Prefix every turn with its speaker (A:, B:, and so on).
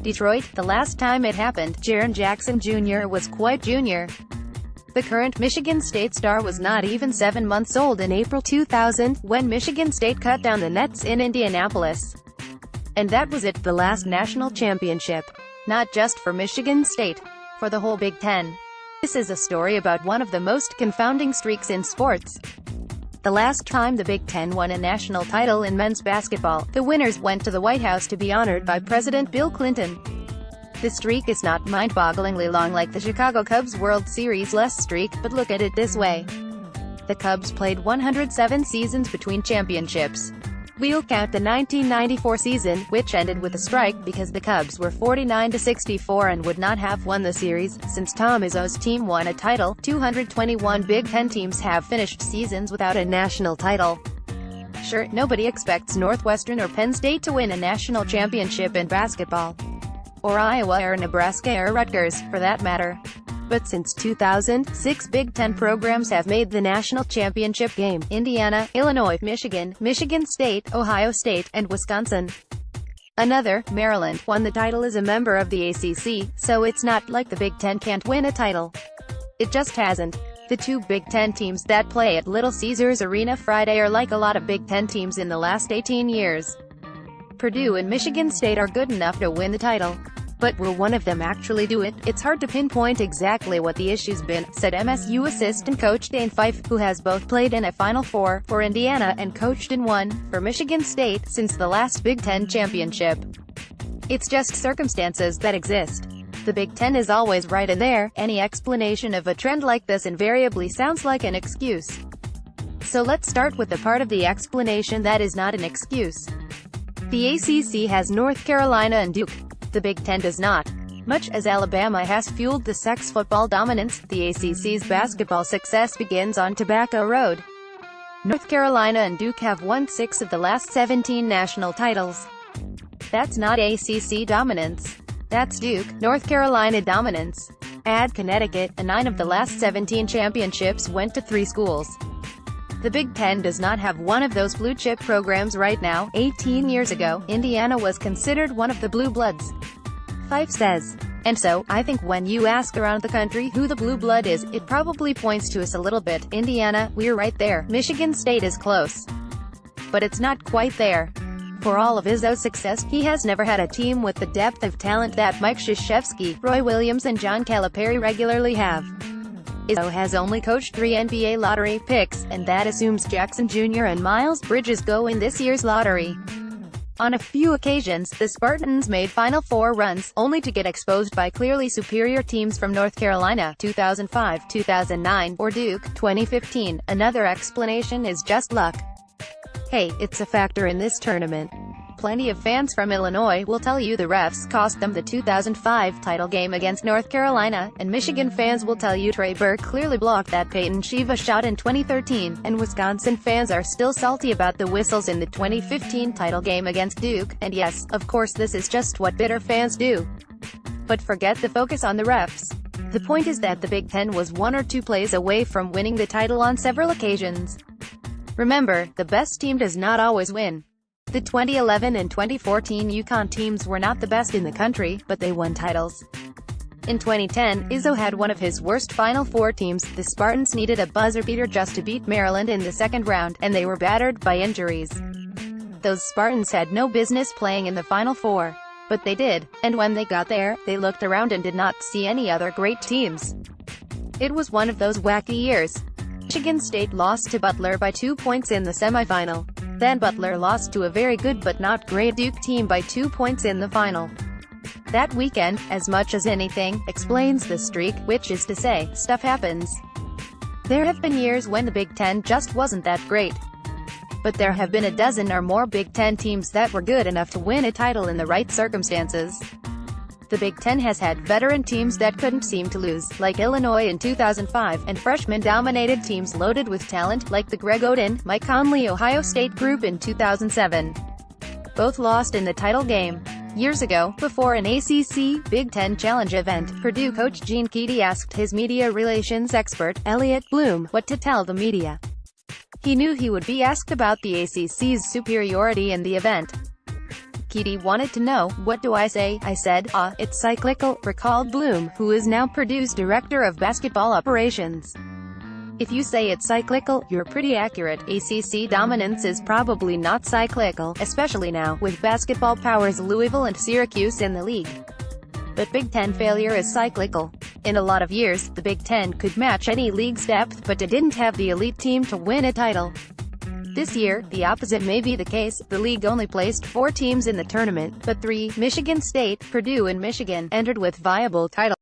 A: Detroit. The last time it happened, Jaren Jackson Jr. was quite junior. The current Michigan State star was not even 7 months old in April 2000, when Michigan State cut down the nets in Indianapolis. And that was it, the last national championship. Not just for Michigan State. For the whole Big Ten. This is a story about one of the most confounding streaks in sports. The last time the Big Ten won a national title in men's basketball, the winners went to the White House to be honored by President Bill Clinton. The streak is not mind-bogglingly long like the Chicago Cubs World Series-less streak, but look at it this way. The Cubs played 107 seasons between championships. We'll count the 1994 season, which ended with a strike because the Cubs were 49-64 and would not have won the series. Since Tom Izzo's team won a title, 221 Big Ten teams have finished seasons without a national title. Sure, nobody expects Northwestern or Penn State to win a national championship in basketball. Or Iowa or Nebraska or Rutgers, for that matter. But since 2000, 6 Big Ten programs have made the national championship game: Indiana, Illinois, Michigan, Michigan State, Ohio State, and Wisconsin. Another, Maryland, won the title as a member of the ACC, so it's not like the Big Ten can't win a title. It just hasn't. The 2 Big Ten teams that play at Little Caesars Arena Friday are like a lot of Big Ten teams in the last 18 years. Purdue and Michigan State are good enough to win the title. But will one of them actually do it? It's hard to pinpoint exactly what the issue's been, said MSU assistant coach Dane Fife, who has both played in a Final Four for Indiana and coached in one for Michigan State since the last Big Ten championship. It's just circumstances that exist. The Big Ten is always right, and there, any explanation of a trend like this invariably sounds like an excuse. So let's start with the part of the explanation that is not an excuse. The ACC has North Carolina and Duke. The Big Ten does not. Much as Alabama has fueled the sex football dominance, the ACC's basketball success begins on Tobacco Road. North Carolina and Duke have won 6 of the last 17 national titles. That's not ACC dominance. That's Duke, North Carolina dominance. Add Connecticut, and 9 of the last 17 championships went to 3 schools. The Big Ten does not have one of those blue-chip programs right now. 18 years ago, Indiana was considered one of the blue bloods. Fife says. And so, I think when you ask around the country who the blue blood is, it probably points to us a little bit. Indiana, we're right there. Michigan State is close. But it's not quite there. For all of Izzo's success, he has never had a team with the depth of talent that Mike Krzyzewski, Roy Williams and John Calipari regularly have. Izzo has only coached 3 NBA lottery picks, and that assumes Jackson Jr. and Miles Bridges go in this year's lottery. On a few occasions, the Spartans made Final Four runs, only to get exposed by clearly superior teams from North Carolina, 2005, 2009, or Duke, 2015. Another explanation is just luck. Hey, it's a factor in this tournament. Plenty of fans from Illinois will tell you the refs cost them the 2005 title game against North Carolina, and Michigan fans will tell you Trey Burke clearly blocked that Peyton Shiva shot in 2013, and Wisconsin fans are still salty about the whistles in the 2015 title game against Duke, and yes, of course this is just what bitter fans do. But forget the focus on the refs. The point is that the Big Ten was 1 or 2 plays away from winning the title on several occasions. Remember, the best team does not always win. The 2011 and 2014 UConn teams were not the best in the country, but they won titles. In 2010, Izzo had one of his worst Final Four teams. The Spartans needed a buzzer-beater just to beat Maryland in the second round, and they were battered by injuries. Those Spartans had no business playing in the Final Four. But they did, and when they got there, they looked around and did not see any other great teams. It was one of those wacky years. Michigan State lost to Butler by 2 points in the semifinal. Then Butler lost to a very good but not great Duke team by 2 points in the final. That weekend, as much as anything, explains the streak, which is to say, stuff happens. There have been years when the Big Ten just wasn't that great. But there have been a dozen or more Big Ten teams that were good enough to win a title in the right circumstances. The Big Ten has had veteran teams that couldn't seem to lose, like Illinois in 2005, and freshman-dominated teams loaded with talent, like the Greg Oden, Mike Conley Ohio State group in 2007. Both lost in the title game. Years ago, before an ACC Big Ten Challenge event, Purdue coach Gene Keady asked his media relations expert, Elliot Bloom, what to tell the media. He knew he would be asked about the ACC's superiority in the event. Keedy wanted to know, "What do I say?" I said, it's cyclical," recalled Bloom, who is now Purdue's director of basketball operations. If you say it's cyclical, you're pretty accurate. ACC dominance is probably not cyclical, especially now, with basketball powers Louisville and Syracuse in the league. But Big Ten failure is cyclical. In a lot of years, the Big Ten could match any league's depth, but it didn't have the elite team to win a title. This year, the opposite may be the case. The league only placed 4 teams in the tournament, but 3, Michigan State, Purdue and Michigan, entered with viable titles.